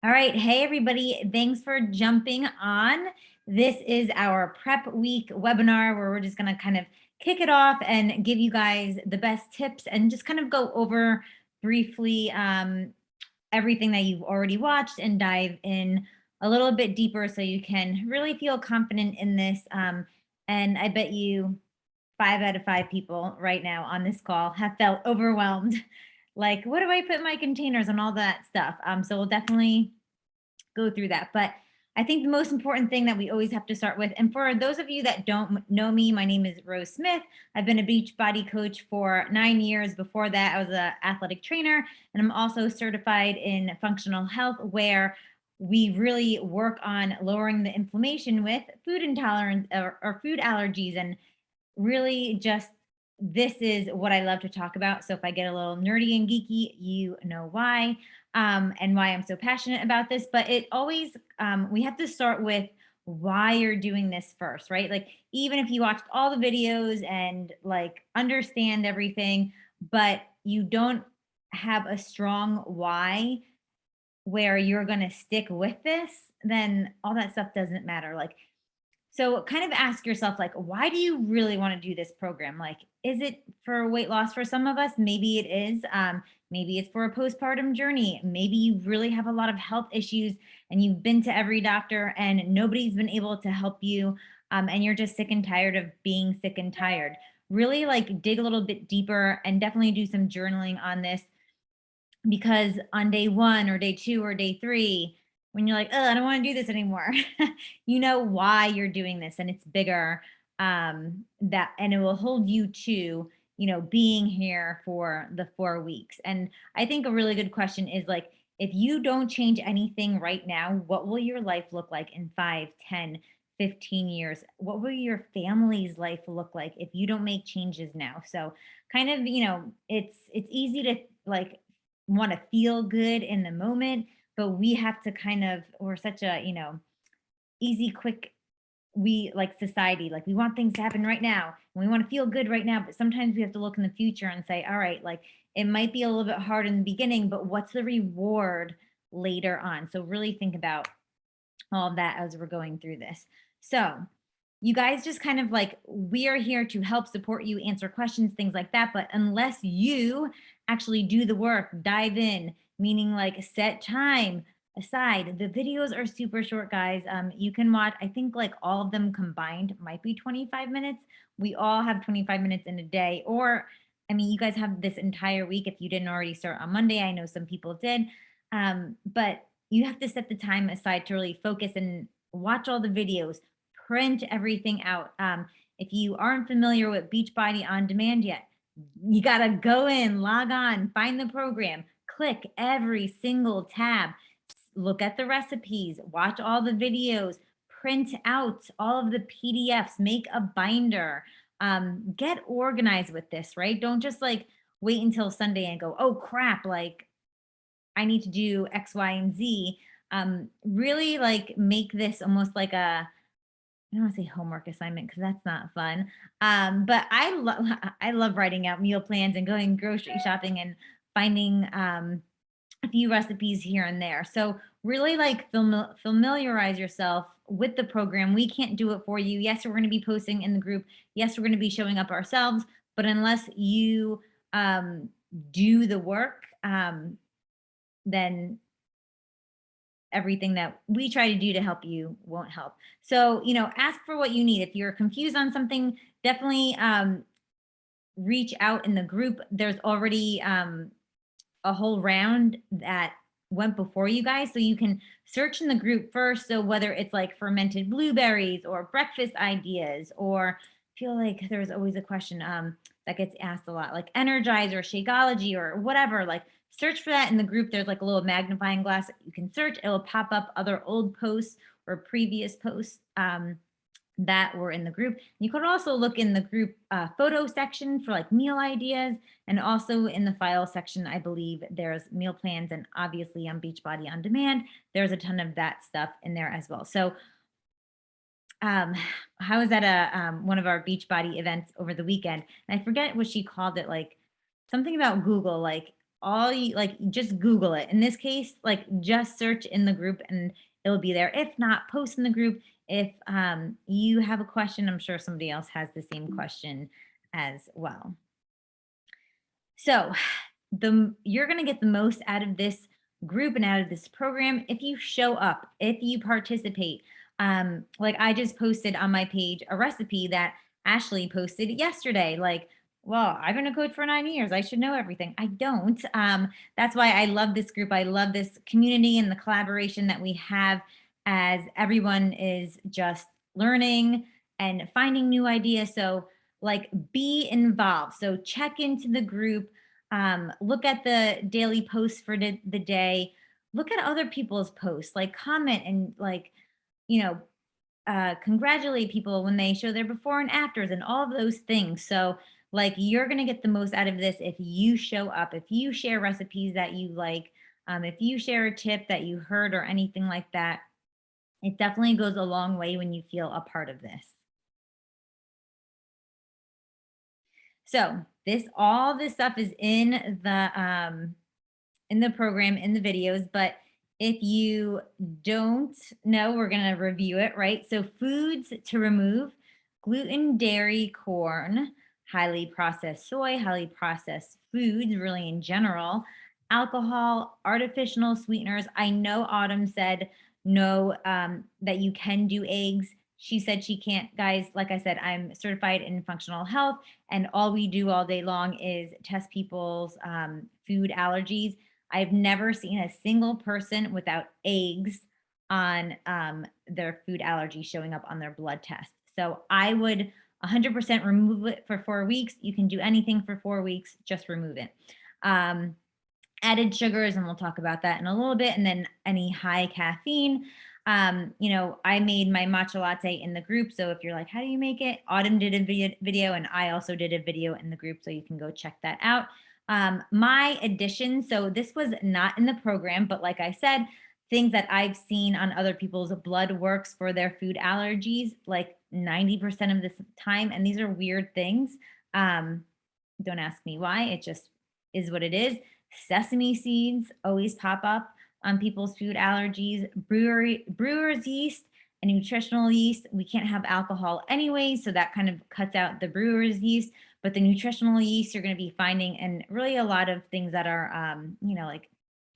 All right. Hey, everybody. Thanks for jumping on. This is our prep week webinar where we're just going to kind of kick it off and give you guys the best tips and just kind of go over briefly everything that you've already watched and dive in a little bit deeper so you can really feel confident in this. And I bet you 5 out of 5 people right now on this call have felt overwhelmed. Like, what do I put in my containers and all that stuff? So we'll definitely go through that. But I think the most important thing that we always have to start with, and for those of you that don't know me, my name is Rose Smith. I've been a Beachbody coach for 9 years. Before that, I was an athletic trainer, and I'm also certified in functional health, where we really work on lowering the inflammation with food intolerance or food allergies and really just this is what I love to talk about. So if I get a little nerdy and geeky, you know why, and why I'm so passionate about this. But it always, we have to start with why you're doing this first, right? Like, even if you watched all the videos and like understand everything, but you don't have a strong why where you're going to stick with this, then all that stuff doesn't matter. Like, so kind of ask yourself, like, why do you really want to do this program? Like, is it for weight loss for some of us? Maybe it is. Maybe it's for a postpartum journey. Maybe you really have a lot of health issues and you've been to every doctor and nobody's been able to help you. And you're just sick and tired of being sick and tired. Really like dig a little bit deeper and definitely do some journaling on this, because on day one or day two or day three, when you're like, oh, I don't want to do this anymore, you know why you're doing this and it's bigger. That and it will hold you to, being here for the 4 weeks. And I think a really good question is like, if you don't change anything right now, what will your life look like in 5, 10, 15 years? What will your family's life look like if you don't make changes now? So kind of, it's easy to like want to feel good in the moment, but we have to kind of, we're such a, easy, quick, we like society, like we want things to happen right now and we want to feel good right now. But sometimes we have to look in the future and say, all right, like it might be a little bit hard in the beginning, but what's the reward later on? So really think about all of that as we're going through this. So you guys just kind of like, we are here to help support you, answer questions, things like that. But unless you actually do the work, dive in, meaning like set time aside. The videos are super short, guys. You can watch, I think like all of them combined might be 25 minutes. We all have 25 minutes in a day. Or, I mean, you guys have this entire week if you didn't already start on Monday. I know some people did. But you have to set the time aside to really focus and watch all the videos, print everything out. If you aren't familiar with Beachbody on demand yet, you got to go in, log on, find the program, click every single tab, look at the recipes, watch all the videos, print out all of the PDFs, make a binder, get organized with this, right? Don't just like wait until Sunday and go, oh crap, like I need to do X, Y, and Z. Really like make this almost like a, I don't want to say homework assignment because that's not fun. But I love I love writing out meal plans and going grocery shopping and finding a few recipes here and there. So really like familiarize yourself with the program. We can't do it for you. Yes, we're going to be posting in the group. Yes, we're going to be showing up ourselves. But unless you do the work, then everything that we try to do to help you won't help. So, ask for what you need. If you're confused on something, definitely reach out in the group. There's already a whole round that went before you guys. So you can search in the group first. So whether it's like fermented blueberries or breakfast ideas, or I feel like there's always a question that gets asked a lot, like energize or Shakeology or whatever, like search for that in the group. There's like a little magnifying glass that you can search. It will pop up other old posts or previous posts that were in the group. You could also look in the group photo section for like meal ideas, and also in the file section, I believe there's meal plans, and obviously on Beachbody on Demand, there's a ton of that stuff in there as well. So I was at a one of our Beachbody events over the weekend, and I forget what she called it, like something about Google, like all you like, just Google it. In this case, like just search in the group and it'll be there. If not, post in the group. If you have a question, I'm sure somebody else has the same question as well. So you're going to get the most out of this group and out of this program if you show up, if you participate. Like I just posted on my page a recipe that Ashley posted yesterday. Like, well, I've been a coach for 9 years. I should know everything. I don't. That's why I love this group. I love this community and the collaboration that we have as everyone is just learning and finding new ideas. So, like, be involved. So, check into the group, look at the daily posts for the day, look at other people's posts, like comment and like, you know, congratulate people when they show their before and afters and all of those things. So like you're going to get the most out of this if you show up, if you share recipes that you like, if you share a tip that you heard or anything like that. It definitely goes a long way when you feel a part of this. So all this stuff is in the program, in the videos, but if you don't know, we're going to review it, right? So foods to remove: gluten, dairy, corn, highly processed soy, highly processed foods, really in general, alcohol, artificial sweeteners. I know Autumn said no, that you can do eggs. She said she can't. Guys, like I said, I'm certified in functional health, and all we do all day long is test people's food allergies. I've never seen a single person without eggs on their food allergy showing up on their blood test. So I would 100% remove it for 4 weeks. You can do anything for 4 weeks, just remove it. Added sugars, and we'll talk about that in a little bit, and then any high caffeine. I made my matcha latte in the group. So if you're like, how do you make it? Autumn did a video, and I also did a video in the group. So you can go check that out. My addition, so this was not in the program, but like I said, things that I've seen on other people's blood works for their food allergies, like 90% of the time. And these are weird things. Don't ask me why. It just is what it is. Sesame seeds always pop up on people's food allergies. Brewer's yeast and nutritional yeast. We can't have alcohol anyway, so that kind of cuts out the brewer's yeast. But the nutritional yeast you're going to be finding, and really a lot of things that are, like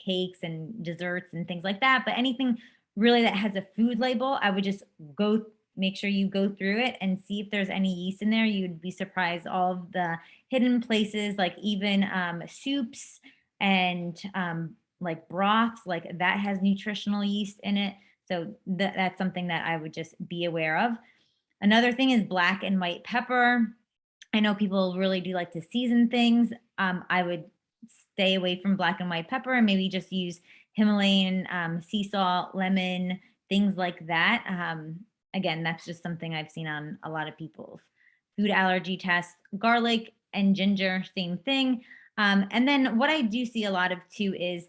cakes and desserts and things like that. But anything really that has a food label, I would just make sure you go through it and see if there's any yeast in there. You'd be surprised all of the hidden places, like even soups and like broths, like that has nutritional yeast in it. So that's something that I would just be aware of. Another thing is black and white pepper. I know people really do like to season things. I would stay away from black and white pepper and maybe just use Himalayan sea salt, lemon, things like that. Again, that's just something I've seen on a lot of people's food allergy tests. Garlic and ginger, same thing. And then what I do see a lot of too is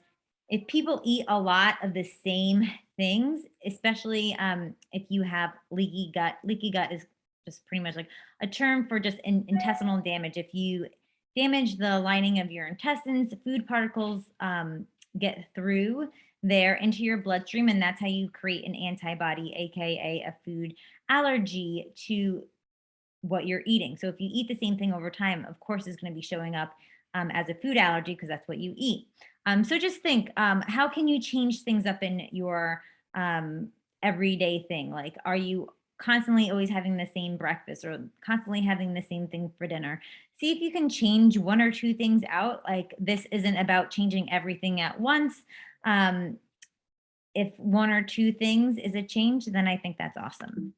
if people eat a lot of the same things, especially if you have leaky gut. Leaky gut is just pretty much like a term for just intestinal damage. If you damage the lining of your intestines, food particles get through there into your bloodstream, and that's how you create an antibody, aka a food allergy to what you're eating. So if you eat the same thing over time, of course, it's going to be showing up as a food allergy because that's what you eat. So just think, how can you change things up in your everyday thing? Like, are you constantly always having the same breakfast or constantly having the same thing for dinner? See if you can change one or two things out. Like, this isn't about changing everything at once. If one or two things is a change, then I think that's awesome.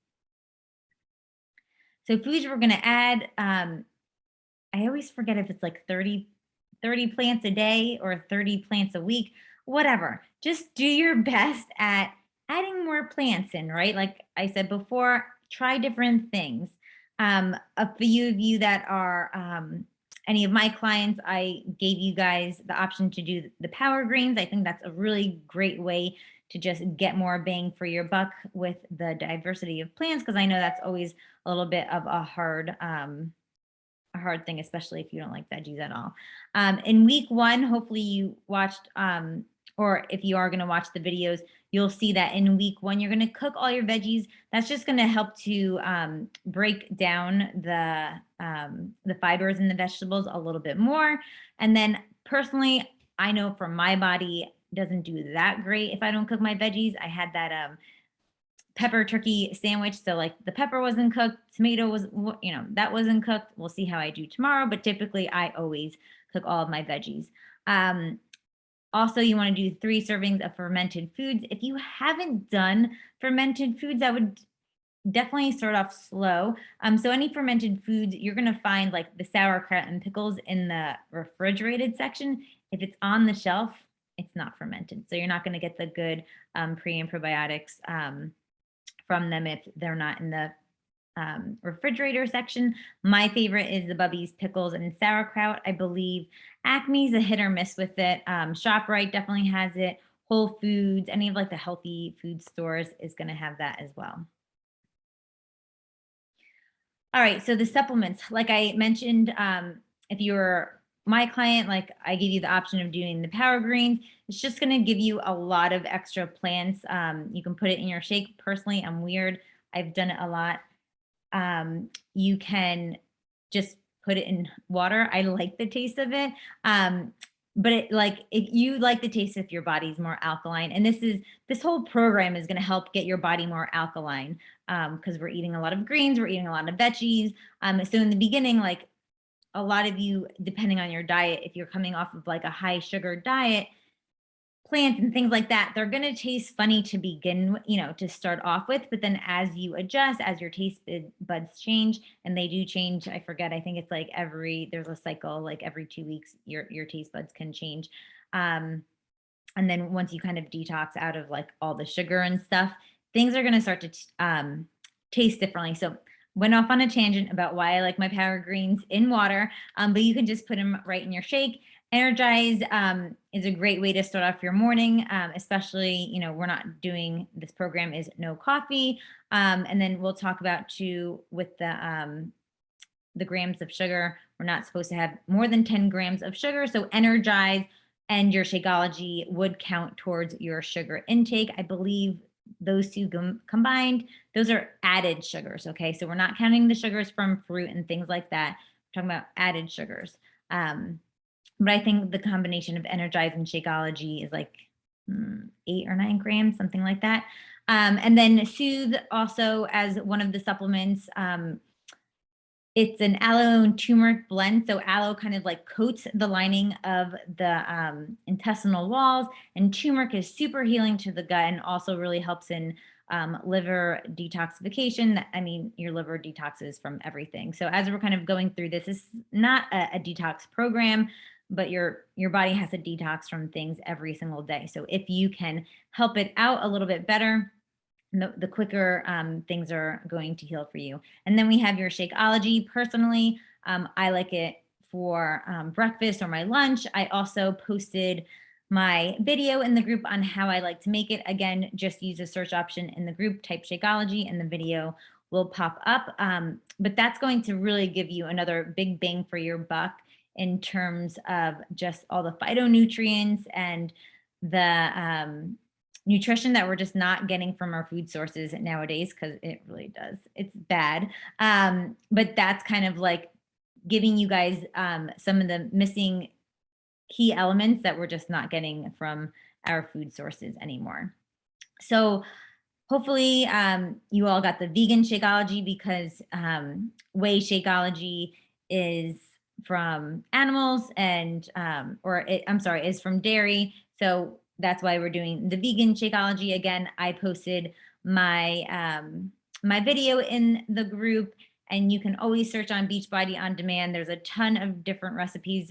So foods we're going to add, I always forget if it's like 30 plants a day or 30 plants a week, whatever. Just do your best at adding more plants in, right? Like I said before, try different things. A few of you that are any of my clients, I gave you guys the option to do the power greens. I think that's a really great way to just get more bang for your buck with the diversity of plants, because I know that's always a little bit of a hard a hard thing, especially if you don't like veggies at all. In week one, hopefully you watched, or if you are going to watch the videos, you'll see that in week one, you're going to cook all your veggies. That's just going to help to break down the fibers in the vegetables a little bit more. And then personally, I know for my body, doesn't do that great if I don't cook my veggies. I had that pepper turkey sandwich. So like the pepper wasn't cooked, tomato was, that wasn't cooked. We'll see how I do tomorrow, but typically I always cook all of my veggies. Also, you want to do 3 servings of fermented foods. If you haven't done fermented foods, I would definitely start off slow. So any fermented foods, you're going to find like the sauerkraut and pickles in the refrigerated section. If it's on the shelf, it's not fermented. So you're not going to get the good pre and probiotics from them if they're not in the refrigerator section. My favorite is the Bubby's pickles and sauerkraut. I believe Acme's a hit or miss with it. ShopRite definitely has it. Whole Foods, any of like the healthy food stores is going to have that as well. All right, so the supplements, like I mentioned, if you're my client, like I give you the option of doing the power greens. It's just going to give you a lot of extra plants. You can put it in your shake. Personally, I'm weird. I've done it a lot. You can just put it in water. I like the taste of it. But if you like the taste, if your body's more alkaline, and this whole program is going to help get your body more alkaline, because we're eating a lot of greens, we're eating a lot of veggies. So in the beginning, like a lot of you, depending on your diet, if you're coming off of like a high sugar diet, plants and things like that, they're going to taste funny to begin, to start off with. But then as you adjust, as your taste buds change, and they do change, I forget, I think it's like there's a cycle, like every 2 weeks, your taste buds can change. And then once you kind of detox out of like all the sugar and stuff, things are going to start to taste differently. So went off on a tangent about why I like my power greens in water, but you can just put them right in your shake. Energize is a great way to start off your morning, especially, we're not doing, this program is no coffee. And then we'll talk about too with the grams of sugar. We're not supposed to have more than 10 grams of sugar. So Energize and your Shakeology would count towards your sugar intake. I believe those two combined, those are added sugars. Okay. So we're not counting the sugars from fruit and things like that. We're talking about added sugars. But I think the combination of Energize and Shakeology is like 8 or 9 grams, something like that. And then Soothe also as one of the supplements. It's an aloe and turmeric blend. So aloe kind of like coats the lining of the intestinal walls, and turmeric is super healing to the gut and also really helps in liver detoxification. I mean, your liver detoxes from everything. So as we're kind of going through this is not a detox program, but your body has to detox from things every single day. So if you can help it out a little bit better, the quicker things are going to heal for you. And then we have your Shakeology. Personally, I like it for breakfast or my lunch. I also posted my video in the group on how I like to make it. Again, just use the search option in the group, type Shakeology, and the video will pop up. But that's going to really give you another big bang for your buck in terms of just all the phytonutrients and the nutrition that we're just not getting from our food sources nowadays, because it really does. It's bad. But that's kind of like giving you guys some of the missing key elements that we're just not getting from our food sources anymore. So hopefully you all got the vegan Shakeology, because whey Shakeology is from animals and is from dairy. So that's why we're doing the vegan Shakeology. Again, I posted my my video in the group, and you can always search on Beachbody on demand. There's a ton of different recipes.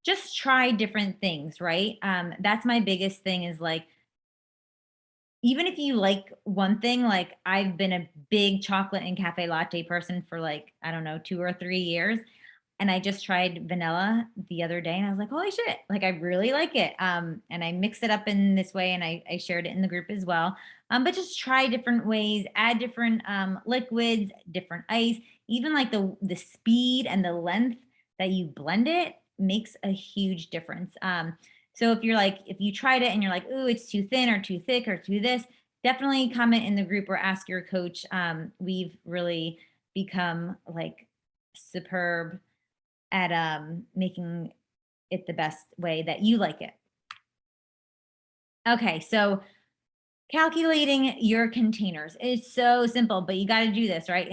Just try different things, right? That's my biggest thing, is like, even if you like one thing, like I've been a big chocolate and cafe latte person for like, I don't know, 2 or 3 years. And I just tried vanilla the other day and I was like, holy shit, like I really like it. And I mixed it up in this way, and I shared it in the group as well. But just try different ways, add different liquids, different ice. even like the speed and the length that you blend it makes a huge difference. So if you tried it and you're like, ooh, it's too thin or too thick or too this, definitely comment in the group or ask your coach. We've really become like superb at making it the best way that you like it. Okay, so calculating your containers is so simple, but you got to do this, right?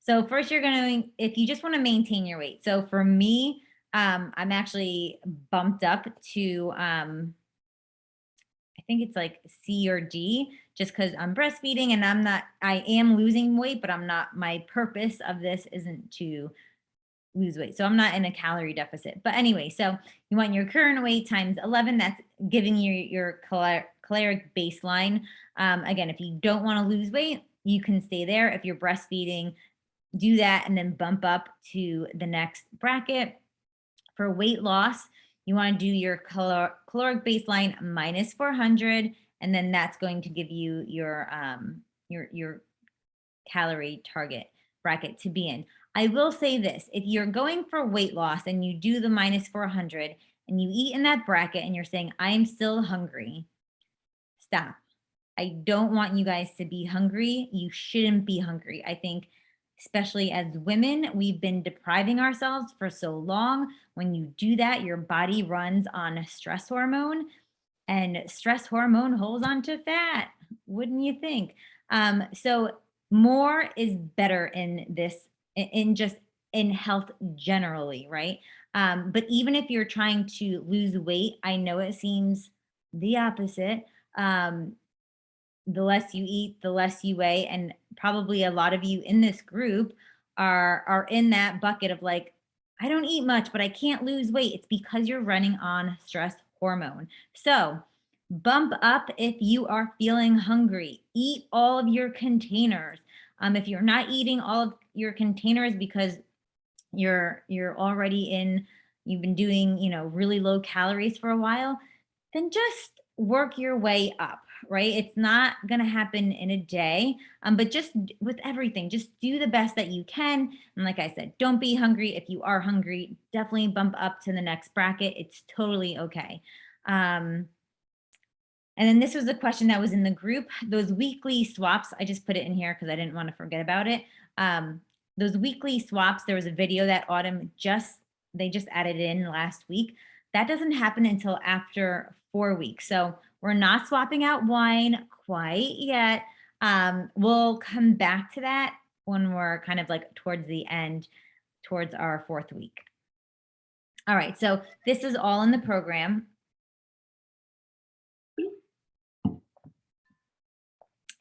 So first you're going to, if you just want to maintain your weight. So for me, I'm actually bumped up to, I think it's like C or D, just because I'm breastfeeding and I am losing weight, but I'm not, my purpose of this isn't to lose weight. So I'm not in a calorie deficit. But anyway, so you want your current weight times 11. That's giving you your caloric baseline. Again, if you don't want to lose weight, you can stay there. If you're breastfeeding, do that and then bump up to the next bracket. For weight loss, you want to do your caloric baseline minus 400, and then that's going to give you your calorie target bracket to be in. I will say this, if you're going for weight loss and you do the minus 400 and you eat in that bracket and you're saying, I am still hungry, stop. I don't want you guys to be hungry. You shouldn't be hungry. I think, especially as women, we've been depriving ourselves for so long. When you do that, your body runs on stress hormone, and stress hormone holds on to fat. Wouldn't you think? So more is better in this, in just in health generally, right? But even if you're trying to lose weight, I know it seems the opposite. The less you eat, the less you weigh, and probably a lot of you in this group are in that bucket of like, I don't eat much, but I can't lose weight. It's because you're running on stress hormone. So bump up if you are feeling hungry. Eat all of your containers. If you're not eating all of your containers because you're already in, you've been doing, really low calories for a while, then just work your way up, right? It's not going to happen in a day, but just with everything, just do the best that you can. And like I said, don't be hungry. If you are hungry, definitely bump up to the next bracket. It's totally okay. And then this was a question that was in the group. Those weekly swaps, I just put it in here because I didn't want to forget about it. Those weekly swaps, there was a video that Autumn they just added in last week. That doesn't happen until after 4 weeks. So we're not swapping out wine quite yet. We'll come back to that when we're kind of like towards the end, towards our 4th week. All right, so this is all in the program.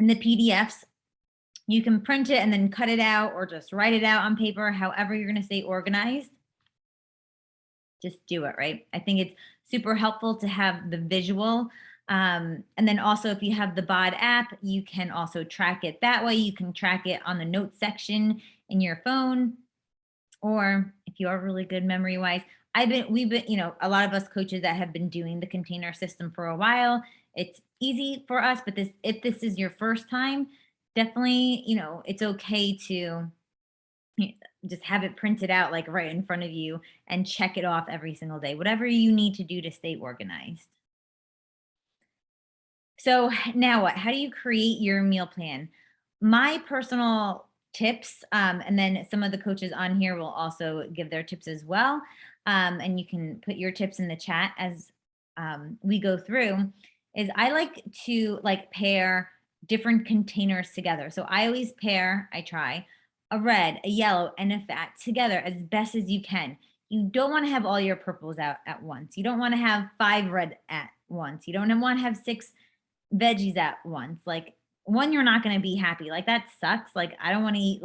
In the PDFs, you can print it and then cut it out or just write it out on paper, however you're going to stay organized. Just do it, right? I think it's super helpful to have the visual. And then also if you have the BOD app, you can also track it that way. You can track it on the notes section in your phone, or if you are really good memory wise, we've been, a lot of us coaches that have been doing the container system for a while. It's easy for us, but if this is your first time, definitely, it's okay to just have it printed out like right in front of you and check it off every single day, whatever you need to do to stay organized. So now what? How do you create your meal plan? My personal tips, and then some of the coaches on here will also give their tips as well. And you can put your tips in the chat as we go through, is I like to pair different containers together. So I try a red, a yellow, and a fat together as best as you can. You don't want to have all your purples out at once. You don't want to have 5 red at once. You don't want to have 6 veggies at once. Like, one, you're not going to be happy. Like, that sucks. Like, I don't want to eat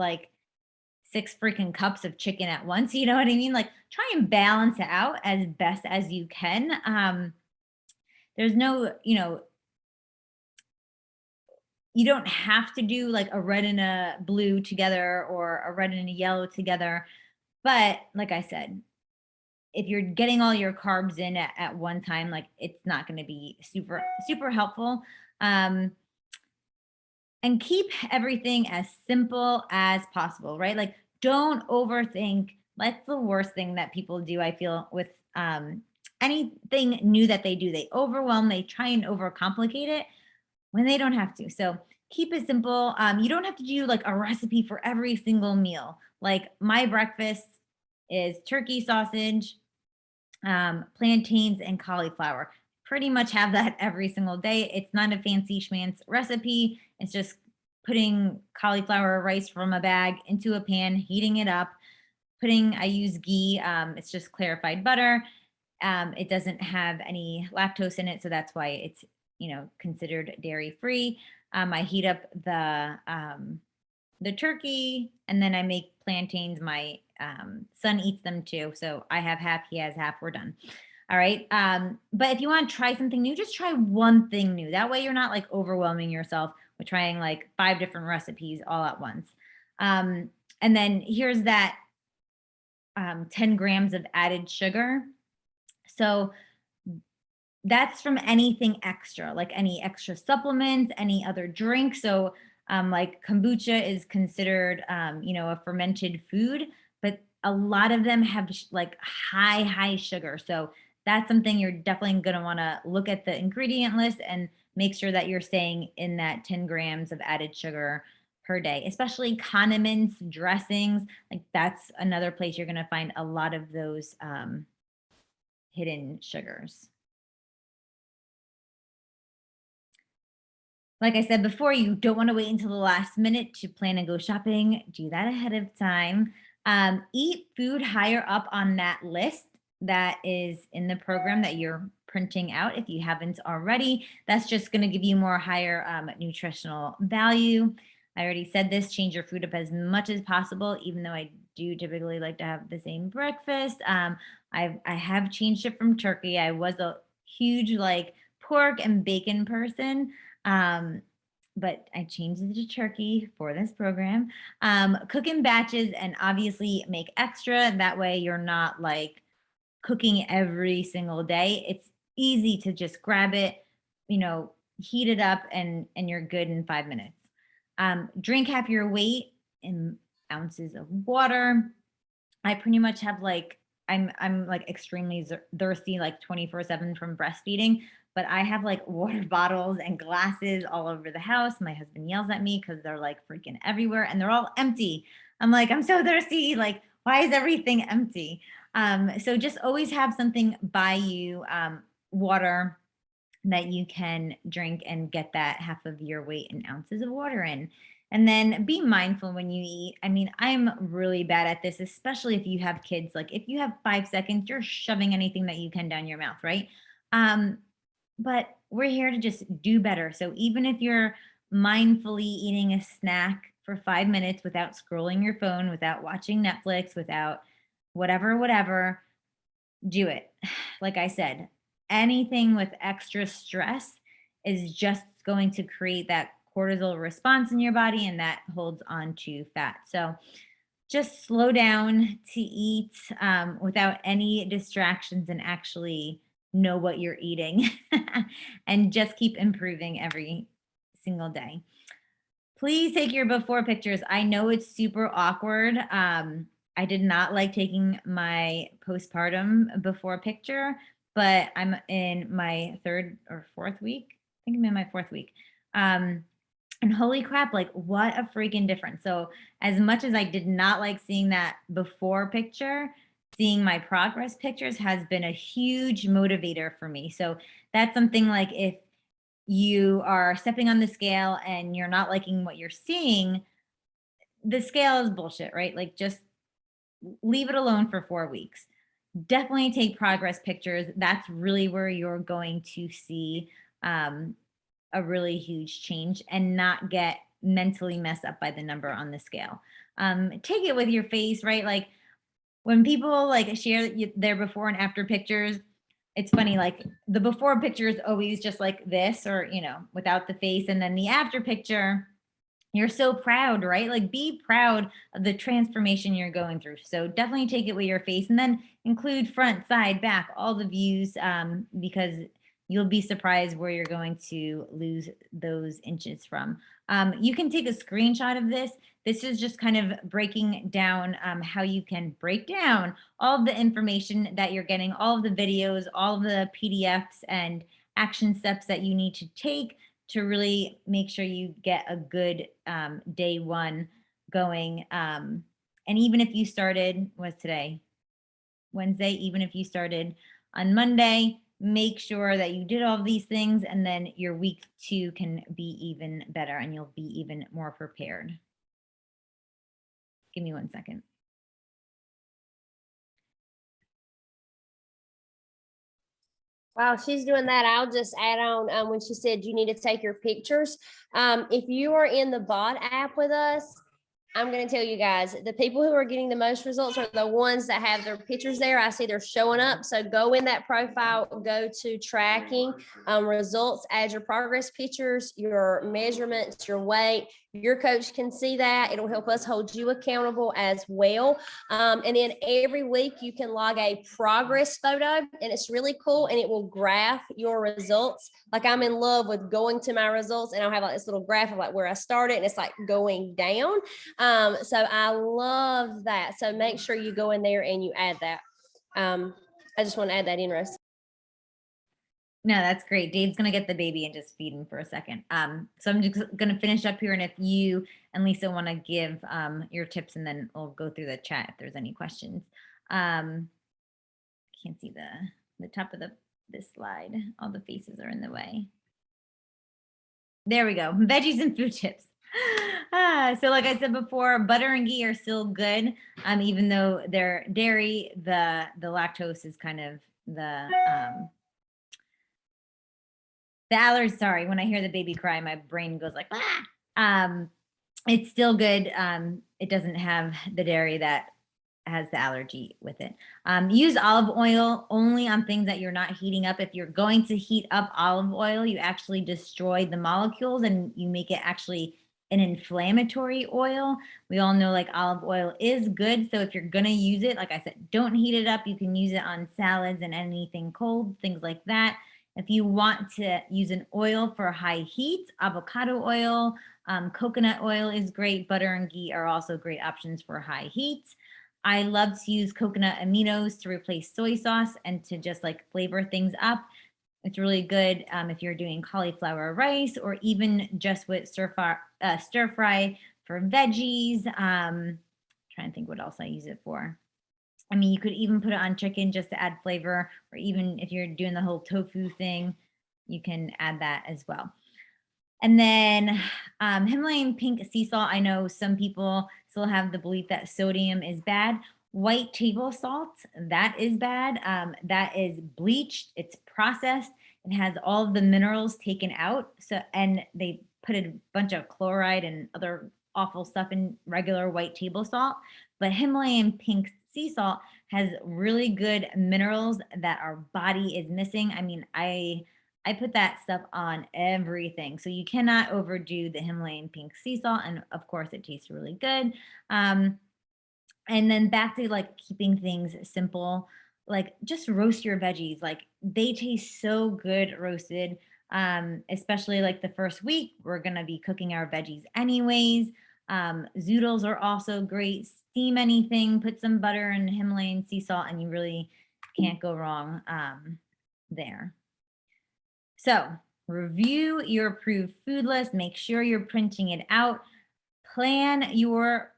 6 freaking cups of chicken at once. You know what I mean? Like, try and balance it out as best as you can. There's no, you don't have to do like a red and a blue together or a red and a yellow together. But like I said, if you're getting all your carbs in at one time, like, it's not going to be super, super helpful. And keep everything as simple as possible, right? Like, don't overthink. That's the worst thing that people do, I feel, with anything new that they do. They overwhelm, they try and overcomplicate it when they don't have to. So keep it simple. You don't have to do like a recipe for every single meal. Like my breakfast is turkey sausage, plantains, and cauliflower. Pretty much have that every single day. It's not a fancy schmancy recipe. It's just putting cauliflower rice from a bag into a pan, heating it up, I use ghee. It's just clarified butter. It doesn't have any lactose in it, so that's why it's, considered dairy free. I heat up the turkey, and then I make plantains. My son eats them too, so I have half, he has half. We're done. All right. But if you want to try something new, just try one thing new. That way, you're not like overwhelming yourself with trying like 5 different recipes all at once. And then here's that 10 grams of added sugar. So that's from anything extra, like any extra supplements, any other drink. So like kombucha is considered, a fermented food, but a lot of them have like high sugar. So that's something you're definitely going to want to look at the ingredient list and make sure that you're staying in that 10 grams of added sugar per day, especially condiments, dressings. Like that's another place you're going to find a lot of those hidden sugars. Like I said before, you don't want to wait until the last minute to plan and go shopping. Do that ahead of time. Eat food higher up on that list that is in the program that you're printing out if you haven't already. That's just going to give you more higher nutritional value. I already said this, change your food up as much as possible, even though I do typically like to have the same breakfast. I have changed it from turkey. I was a huge like pork and bacon person. But I changed it to turkey for this program. Cook in batches and obviously make extra. That way you're not like cooking every single day. It's easy to just grab it, heat it up and you're good in 5 minutes. Drink half your weight in ounces of water. I pretty much have like, I'm like extremely thirsty, like 24/7 from breastfeeding, but I have like water bottles and glasses all over the house. My husband yells at me because they're like freaking everywhere and they're all empty. I'm like, I'm so thirsty. Like, why is everything empty? So just always have something by you, water that you can drink and get that half of your weight in ounces of water in. And then be mindful when you eat. I mean, I'm really bad at this, especially if you have kids. Like if you have 5 seconds, you're shoving anything that you can down your mouth, right? But we're here to just do better. So even if you're mindfully eating a snack for 5 minutes without scrolling your phone, without watching Netflix, without whatever, do it. Like I said, anything with extra stress is just going to create that cortisol response in your body and that holds on to fat. So just slow down to eat without any distractions and actually know what you're eating and just keep improving every single day. Please take your before pictures. I know it's super awkward. I did not like taking my postpartum before picture, but I'm in my 3rd or 4th week. I think I'm in my 4th week. And holy crap, like what a freaking difference. So as much as I did not like seeing that before picture, seeing my progress pictures has been a huge motivator for me. So that's something like if you are stepping on the scale and you're not liking what you're seeing, the scale is bullshit, right? Like just leave it alone for 4 weeks. Definitely take progress pictures. That's really where you're going to see a really huge change and not get mentally messed up by the number on the scale. Take it with your face, right? Like when people like share their before and after pictures, it's funny, like the before picture is always just like this or, without the face. And then the after picture, you're so proud, right? Like be proud of the transformation you're going through. So definitely take it with your face and then include front, side, back, all the views because you'll be surprised where you're going to lose those inches from. You can take a screenshot of this. This is just kind of breaking down how you can break down all of the information that you're getting, all of the videos, all of the PDFs and action steps that you need to take to really make sure you get a good day one going. And even if you started, what's today? Wednesday, even if you started on Monday, make sure that you did all of these things, and then your week 2 can be even better and you'll be even more prepared. Give me 1 second. While she's doing that, I'll just add on when she said you need to take your pictures. If you are in the BOD app with us, I'm going to tell you guys, the people who are getting the most results are the ones that have their pictures there. I see they're showing up. So go in that profile, go to tracking results, add your progress pictures, your measurements, your weight. Your coach can see that. It'll help us hold you accountable as well. And then every week you can log a progress photo, and it's really cool, and it will graph your results. Like, I'm in love with going to my results, and I'll have like this little graph of like where I started, and it's like going down. So I love that. So make sure you go in there and you add that. I just want to add that in, Rose. No, that's great. Dave's going to get the baby and just feed him for a second. So I'm just going to finish up here. And if you and Lisa want to give your tips, and then we'll go through the chat if there's any questions. Can't see the top of this slide. All the faces are in the way. There we go. Veggies and food tips. So like I said before, butter and ghee are still good. Even though they're dairy, the lactose is kind of the allergy. Sorry, when I hear the baby cry, my brain goes like, ah. It's still good. It doesn't have the dairy that has the allergy with it. Use olive oil only on things that you're not heating up. If you're going to heat up olive oil, you actually destroy the molecules and you make it actually an inflammatory oil. We all know like olive oil is good. So if you're going to use it, like I said, don't heat it up. You can use it on salads and anything cold, things like that. If you want to use an oil for high heat, avocado oil, coconut oil is great. Butter and ghee are also great options for high heat. I love to use coconut aminos to replace soy sauce and to just like flavor things up. It's really good if you're doing cauliflower rice, or even just with stir fry for veggies. Trying to think what else I use it for. I mean, you could even put it on chicken just to add flavor, or even if you're doing the whole tofu thing, you can add that as well. And then Himalayan pink sea salt. I know some people still have the belief that sodium is bad. White table salt, that is bad. That is bleached, it's processed, it has all of the minerals taken out. So, and they put a bunch of chloride and other awful stuff in regular white table salt. But Himalayan pink sea salt has really good minerals that our body is missing. I mean, I put that stuff on everything. So you cannot overdo the Himalayan pink sea salt. And of course it tastes really good. And then back to like keeping things simple, like just roast your veggies. Like they taste so good roasted. Especially like the first week, we're going to be cooking our veggies anyways. Zoodles are also great. Steam anything, put some butter and Himalayan sea salt, and you really can't go wrong there. So review your approved food list. Make sure you're printing it out. Plan your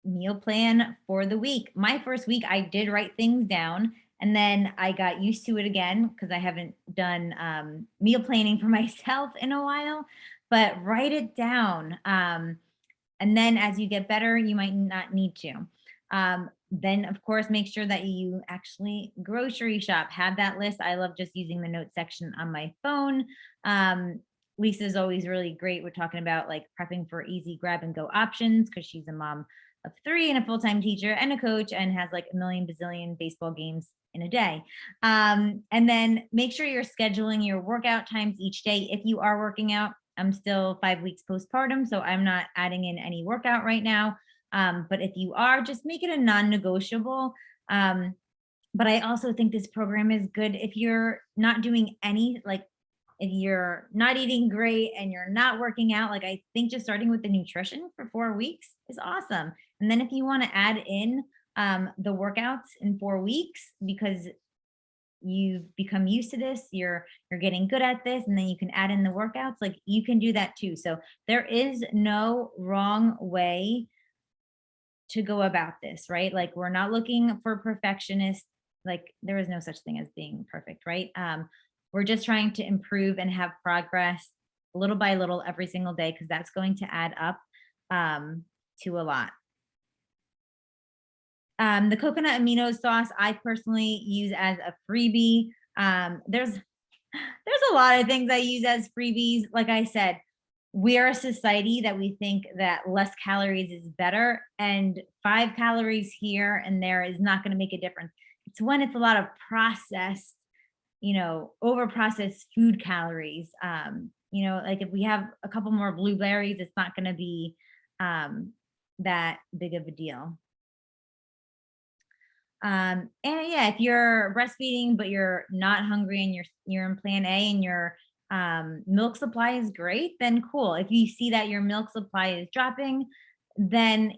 meal plan for the week. My first week, I did write things down, and then I got used to it again because I haven't done meal planning for myself in a while. But write it down. And then as you get better, you might not need to. Then, of course, make sure that you actually grocery shop. Have that list. I love just using the notes section on my phone. Lisa's always really great. We're talking about like prepping for easy grab and go options because she's a mom of 3 and a full-time teacher and a coach and has like a million bazillion baseball games in a day. And then make sure you're scheduling your workout times each day. If you are working out, I'm still 5 weeks postpartum, so I'm not adding in any workout right now. But if you are, just make it a non-negotiable. But I also think this program is good if you're not doing any, like if you're not eating great and you're not working out, like I think just starting with the nutrition for 4 weeks is awesome. And then if you want to add in the workouts in 4 weeks because you've become used to this, you're getting good at this, and then you can add in the workouts, like you can do that too. So there is no wrong way to go about this, right? Like we're not looking for perfectionists. Like there is no such thing as being perfect, right? We're just trying to improve and have progress little by little every single day because that's going to add up to a lot. The coconut amino sauce I personally use as a freebie. There's a lot of things I use as freebies. Like I said, we're a society that we think that less calories is better, and 5 calories here and there is not going to make a difference. It's when it's a lot of processed, over processed food calories. Like if we have a couple more blueberries, it's not going to be that big of a deal. And yeah, if you're breastfeeding but you're not hungry and you're in plan A and your milk supply is great, then cool. If you see that your milk supply is dropping, then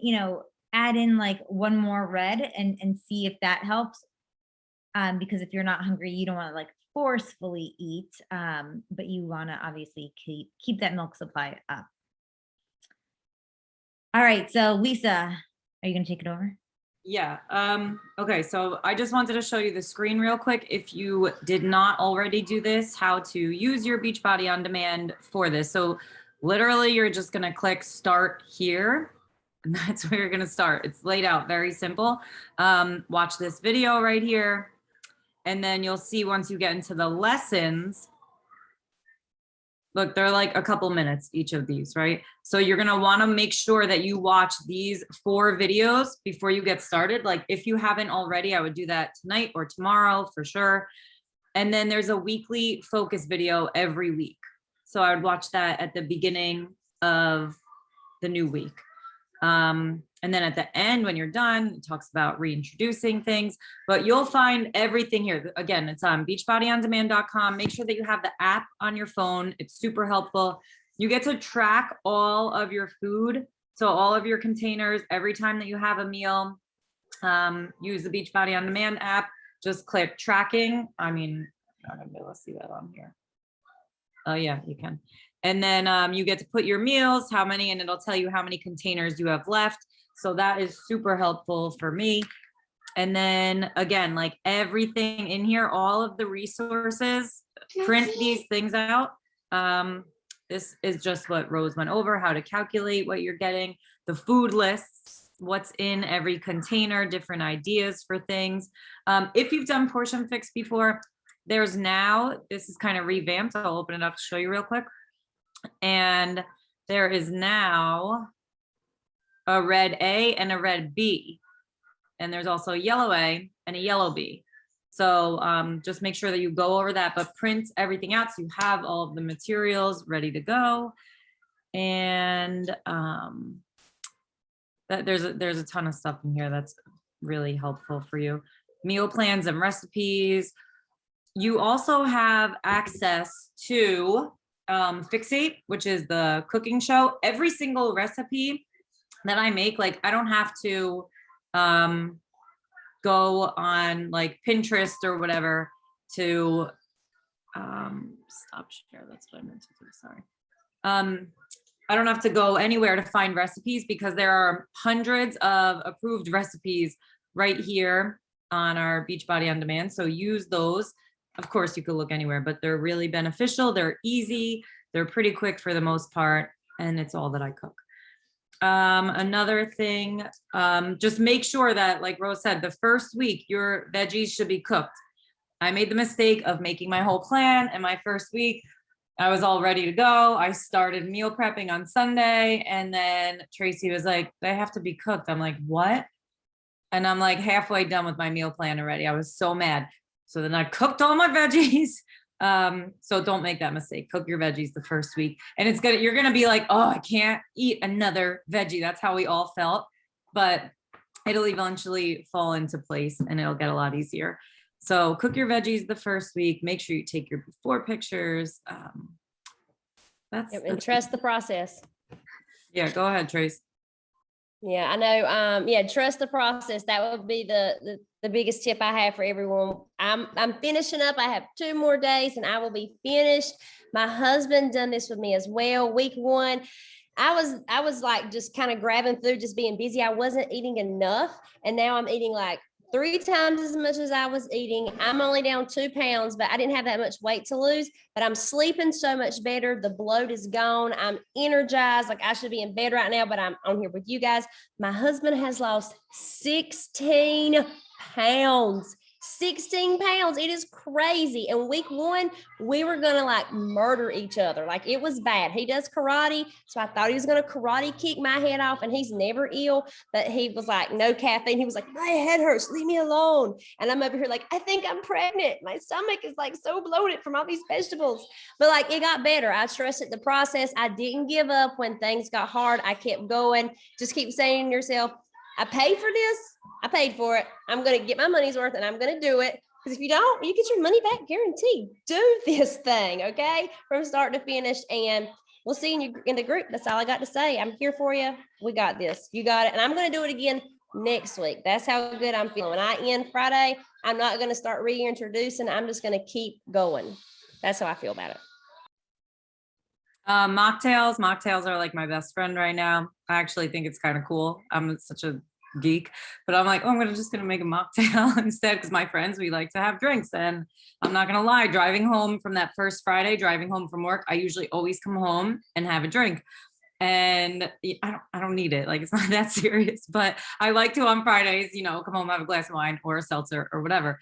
add in like one more red and see if that helps. Because if you're not hungry, you don't want to like forcefully eat, but you want to obviously keep that milk supply up. All right, so Lisa, are you gonna take it over? Yeah. Okay. So I just wanted to show you the screen real quick. If you did not already do this, how to use your Beachbody on demand for this. So literally you're just going to click start here. And that's where you're going to start. It's laid out very simple. Watch this video right here. And then you'll see once you get into the lessons, look, they're like a couple minutes, each of these, right? So you're gonna wanna make sure that you watch these 4 videos before you get started. Like if you haven't already, I would do that tonight or tomorrow for sure. And then there's a weekly focus video every week. So I would watch that at the beginning of the new week. And then at the end, when you're done, it talks about reintroducing things, but you'll find everything here. Again, it's on beachbodyondemand.com. Make sure that you have the app on your phone. It's super helpful. You get to track all of your food. So all of your containers, every time that you have a meal, use the Beachbody on Demand app, just click tracking. I mean, I'm not gonna be able to see that on here. Oh yeah, you can. And then you get to put your meals, how many, and it'll tell you how many containers you have left. So that is super helpful for me. And then again, like everything in here, all of the resources, print these things out. This is just what Rose went over, how to calculate what you're getting, the food lists, what's in every container, different ideas for things. If you've done Portion Fix before, there's now, this is kind of revamped. I'll open it up to show you real quick. And there is now a red A and a red B. And there's also a yellow A and a yellow B. So just make sure that you go over that, but print everything out so you have all of the materials ready to go. And there's a ton of stuff in here that's really helpful for you. Meal plans and recipes. You also have access to Fixate, which is the cooking show. Every single recipe that I make, like I don't have to go on like Pinterest or whatever to stop share. That's what I meant to do. Sorry. I don't have to go anywhere to find recipes because there are hundreds of approved recipes right here on our Beachbody on Demand. So use those. Of course, you could look anywhere, but they're really beneficial. They're easy. They're pretty quick for the most part. And it's all that I cook. Another thing, just make sure that, like Rose said, the first week your veggies should be cooked. I made the mistake of making my whole plan, and my first week I was all ready to go. I started meal prepping on Sunday, and then Tracy was like, they have to be cooked. I'm like, what? And I'm like halfway done with my meal plan already. I was so mad. So then I cooked all my veggies. So don't make that mistake. Cook your veggies the first week, and you're gonna be like, oh, I can't eat another veggie. That's how we all felt. But it'll eventually fall into place and it'll get a lot easier. So cook your veggies the first week. Make sure you take your before pictures. And trust the process. Yeah, go ahead, Trace. Yeah, I know. Yeah, trust the process. That would be the biggest tip I have for everyone. I'm finishing up. I have 2 more days and I will be finished. My husband done this with me as well. Week 1, I was like just kind of grabbing food, just being busy. I wasn't eating enough. And now I'm eating like 3 times as much as I was eating. I'm only down 2 pounds, but I didn't have that much weight to lose. But I'm sleeping so much better. The bloat is gone. I'm energized. Like I should be in bed right now, but I'm on here with you guys. My husband has lost 16 pounds. 16 pounds. It is crazy. And week 1, we were going to like murder each other. Like it was bad. He does karate. So I thought he was going to karate kick my head off, and he's never ill, but he was like, no caffeine. He was like, my head hurts. Leave me alone. And I'm over here like, I think I'm pregnant. My stomach is like so bloated from all these vegetables, but like it got better. I trusted the process. I didn't give up when things got hard. I kept going. Just keep saying to yourself, I paid for this. I paid for it. I'm going to get my money's worth and I'm going to do it. Because if you don't, you get your money back guaranteed. Do this thing, okay? From start to finish. And we'll see you in the group. That's all I got to say. I'm here for you. We got this. You got it. And I'm going to do it again next week. That's how good I'm feeling. When I end Friday, I'm not going to start reintroducing. I'm just going to keep going. That's how I feel about it. Mocktails are like my best friend right now. I actually think it's kind of cool. I'm such a geek, but I'm like, oh, I'm just gonna make a mocktail instead, because my friends, we like to have drinks. And I'm not gonna lie, driving home from that first Friday, driving home from work, I usually always come home and have a drink. And I don't need it. Like, it's not that serious, but I like to on Fridays, come home, have a glass of wine or a seltzer or whatever.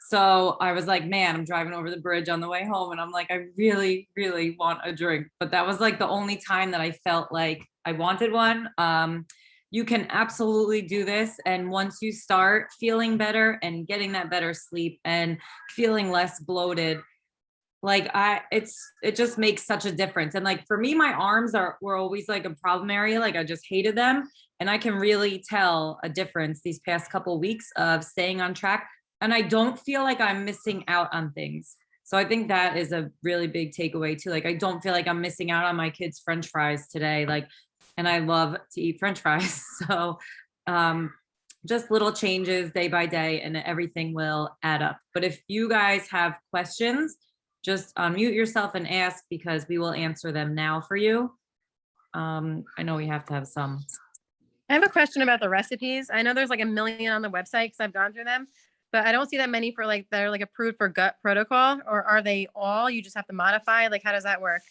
So I was like, man, I'm driving over the bridge on the way home, and I'm like, I really, really want a drink. But that was like the only time that I felt like I wanted one. You can absolutely do this. And once you start feeling better and getting that better sleep and feeling less bloated, like it just makes such a difference. And like for me, my arms were always like a problem area. Like I just hated them. And I can really tell a difference these past couple of weeks of staying on track. And I don't feel like I'm missing out on things. So I think that is a really big takeaway too. Like I don't feel like I'm missing out on my kids' French fries today. Like, and I love to eat French fries. So just little changes day by day and everything will add up. But if you guys have questions, just unmute yourself and ask, because we will answer them now for you. I know we have to have some. I have a question about the recipes. I know there's like a million on the website because I've gone through them, but I don't see that many for like that are like approved for gut protocol. Or are they all, you just have to modify? Like, how does that work?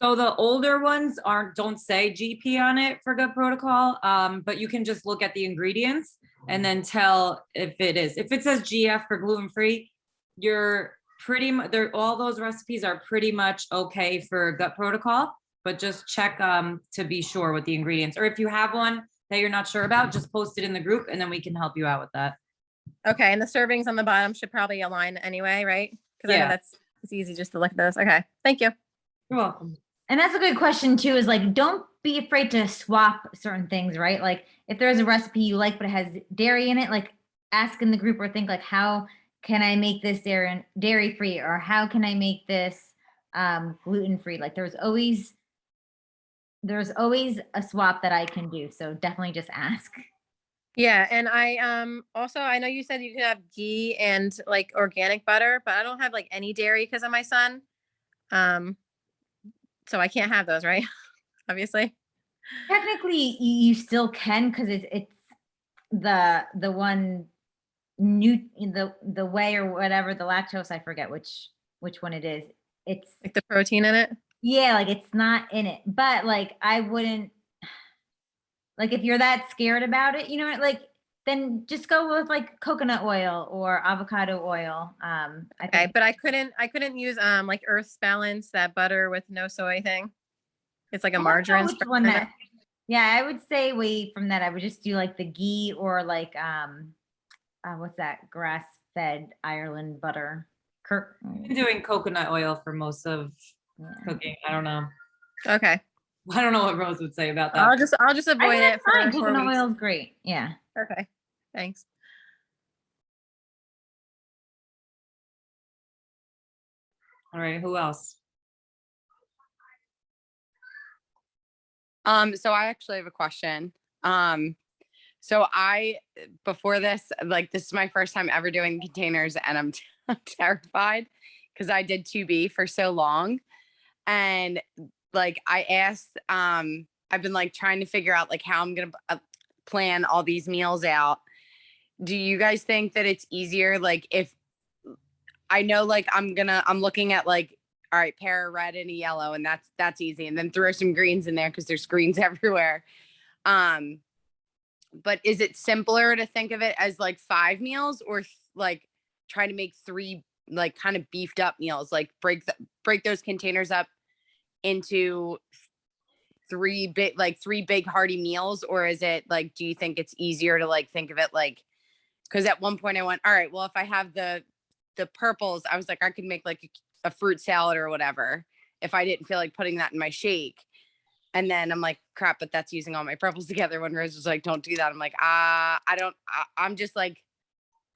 So the older ones don't say GP on it for gut protocol, but you can just look at the ingredients and then tell if it is. If it says GF for gluten-free, you're pretty much, all those recipes are pretty much okay for gut protocol, but just check to be sure with the ingredients. Or if you have one that you're not sure about, just post it in the group and then we can help you out with that. Okay, and the servings on the bottom should probably align anyway, right? Because I know it's easy just to look at those. Okay, thank you. You're welcome. And that's a good question too, is like, don't be afraid to swap certain things, right? Like if there's a recipe you like, but it has dairy in it, like ask in the group or think like, how can I make this dairy free? Or how can I make this gluten free? Like there's always a swap that I can do. So definitely just ask. Yeah, and I also, I know you said you can have ghee and like organic butter, but I don't have like any dairy because of my son. So I can't have those, right? Obviously. Technically, you still can, because it's the one the whey or whatever, the lactose. I forget which one it is. It's like the protein in it. Yeah, like it's not in it, but like I wouldn't. Like if you're that scared about it, like then just go with like coconut oil or avocado oil. Okay, but I couldn't use like Earth's Balance, that butter with no soy thing. It's like a margarine. Which one that? Yeah, I would stay away from that. I would just do like the ghee or like what's that, grass-fed Ireland butter. I've been doing coconut oil for most of cooking. I don't know. Okay. I don't know what Rose would say about that. I'll just avoid it. Fine. Coconut oil is great. Yeah. Okay, thanks. All right, who else? So I actually have a question. So before this, like this is my first time ever doing containers, and I'm terrified because I did 2B for so long. And like I asked, I've been like trying to figure out like how I'm gonna plan all these meals out. Do you guys think that it's easier? Like if I know like I'm looking at like, all right, pair a red and a yellow, and that's easy. And then throw some greens in there because there's greens everywhere. But is it simpler to think of it as like 5 meals, or like try to make 3 like kind of beefed up meals, like break those containers up into 3 big hearty meals? Or is it like, do you think it's easier to like think of it like, because at one point I went, all right, well, if I have the purples, I was like, I could make like a fruit salad or whatever if I didn't feel like putting that in my shake. And then I'm like, crap, but that's using all my purples together. When Rose was like, don't do that. I'm like, I'm just like,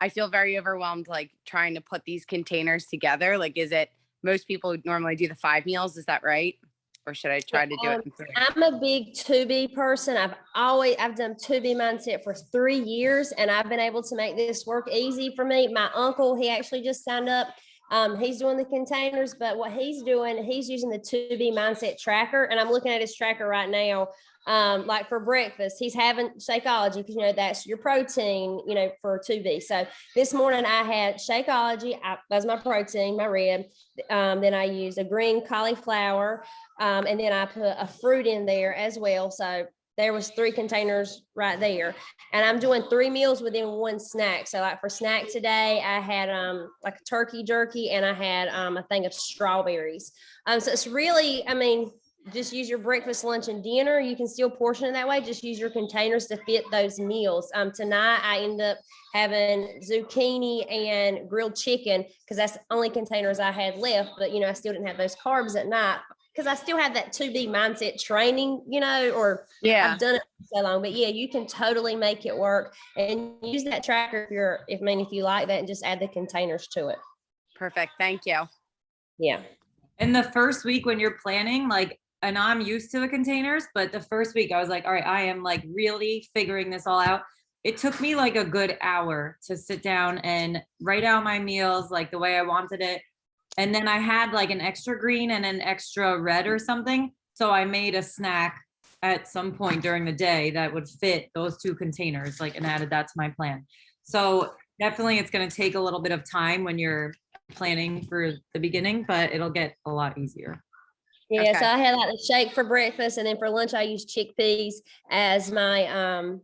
I feel very overwhelmed, like trying to put these containers together. Like, is it, most people normally do the 5 meals. Is that right? Or should I try to do it in 3? I'm a big 2B person. I've done 2B mindset for 3 years, and I've been able to make this work easy for me. My uncle, he actually just signed up. He's doing the containers, but what he's doing, he's using the 2B mindset tracker, and I'm looking at his tracker right now. Like for breakfast, he's having Shakeology, because that's your protein, for 2B. So this morning I had Shakeology. That's my protein, my red. Then I used a green cauliflower, and then I put a fruit in there as well. So there was 3 containers right there, and I'm doing 3 meals within 1 snack. So like for snack today, I had like a turkey jerky, and I had a thing of strawberries. So it's really, just use your breakfast, lunch, and dinner. You can still portion it that way. Just use your containers to fit those meals. Tonight I end up having zucchini and grilled chicken, because that's the only containers I had left. But I still didn't have those carbs at night, because I still have that 2B mindset training, or Yeah. I've done it for so long. But yeah, you can totally make it work, and use that tracker if you like that, and just add the containers to it. Perfect. Thank you. Yeah. In the first week when you're planning, like, and I'm used to the containers, but the first week I was like, all right, I am like really figuring this all out. It took me like a good hour to sit down and write out my meals like the way I wanted it. And then I had like an extra green and an extra red or something. So I made a snack at some point during the day that would fit those 2 containers, like, and added that to my plan. So definitely it's going to take a little bit of time when you're planning for the beginning, but it'll get a lot easier. Yeah, Okay. so I had like the shake for breakfast, and then for lunch I used chickpeas as my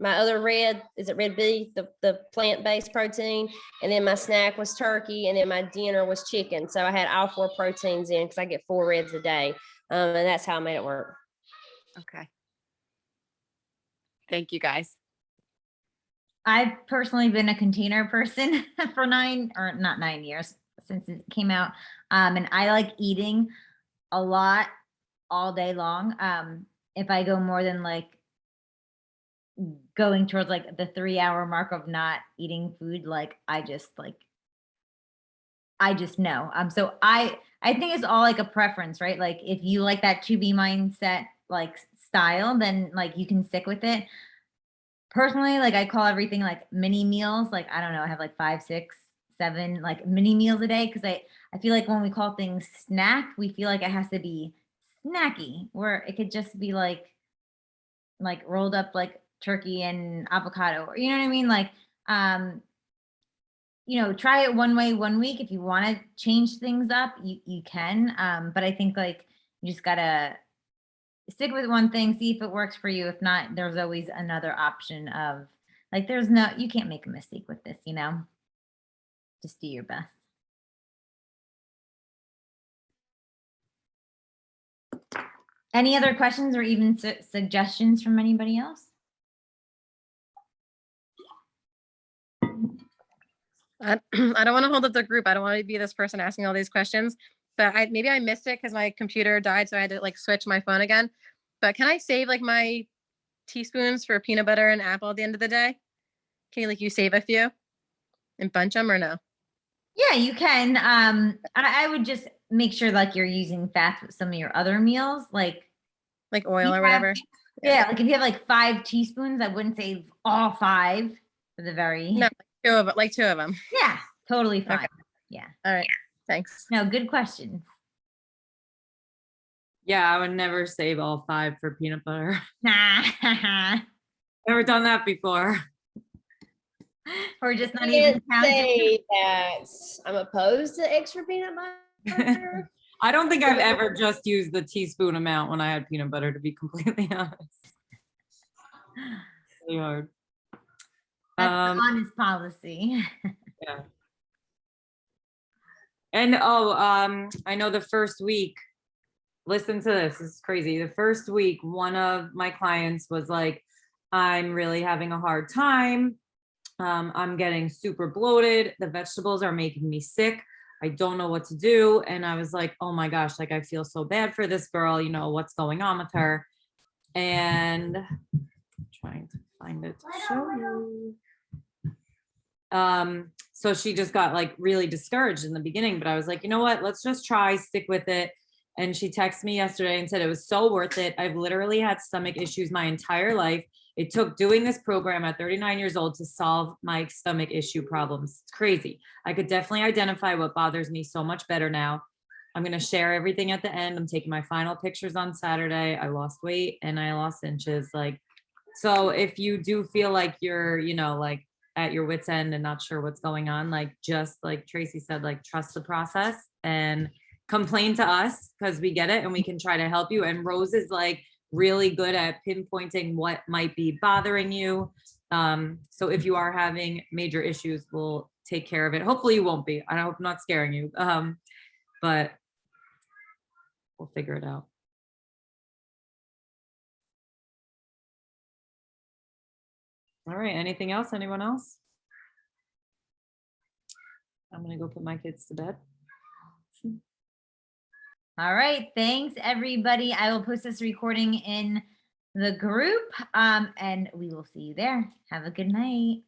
my other red beef, the plant-based protein, and then my snack was turkey, and then my dinner was chicken. So I had all 4 proteins in, because I get 4 reds a day, and that's how I made it work. Okay. Thank you guys. I've personally been a container person for 9 or not 9 years since it came out. And I like eating a lot all day long. If I go more than like going towards like the 3-hour mark of not eating food, like I just know. So I think it's all like a preference, right? Like if you like that 2B mindset like style, then like you can stick with it. Personally, like I call everything like mini meals. Like, I don't know, I have like 5, 6, 7 like mini meals a day, because I feel like when we call things snack, we feel like it has to be snacky, where it could just be like rolled up like turkey and avocado, or you know what I mean? Like, try it one way one week. If you want to change things up, you can. But I think like you just gotta stick with one thing, see if it works for you. If not, there's always another option of like, you can't make a mistake with this, just do your best. Any other questions or even suggestions from anybody else? I don't want to hold up the group. I don't want to be this person asking all these questions, but maybe I missed it because my computer died, so I had to like switch my phone again. But can I save like my teaspoons for peanut butter and apple at the end of the day? Can you you save a few and bunch them or no? Yeah, you can. I would just make sure you're using fats with some of your other meals, Like oil you or have- whatever? Yeah, if you have 5 teaspoons, I wouldn't say all 5 for the very. No, two of them. Yeah, totally fine. Okay. Yeah. All right. Thanks. No, good questions. Yeah, I would never save all 5 for peanut butter. Nah. Never done that before. Or just not Can't even counting. say that I'm opposed to extra peanut butter. I don't think I've ever just used the teaspoon amount when I had peanut butter, to be completely honest. Really hard. That's the honest policy. Yeah. And I know the first week, listen to this, this is crazy. The first week, one of my clients was like, I'm really having a hard time. I'm getting super bloated. The vegetables are making me sick. I don't know what to do. And I was like, oh my gosh, I feel so bad for this girl, what's going on with her. And I'm trying to find it to show you. So she just got really discouraged in the beginning, but I was like, you know what, let's just try, stick with it. And she texted me yesterday and said it was so worth it. I've literally had stomach issues my entire life. It took doing this program at 39 years old to solve my stomach issue problems. It's crazy. I could definitely identify what bothers me so much better now. I'm going to share everything at the end. I'm taking my final pictures on Saturday. I lost weight and I lost inches. So if you do feel like you're, at your wit's end and not sure what's going on, just like Tracy said, trust the process and complain to us because we get it and we can try to help you. And Rose is really good at pinpointing what might be bothering you. So if you are having major issues, we'll take care of it. Hopefully you won't be. I hope I'm not scaring you, but we'll figure it out. All right, anything else? Anyone else? I'm gonna go put my kids to bed. All right. Thanks, everybody. I will post this recording in the group and we will see you there. Have a good night.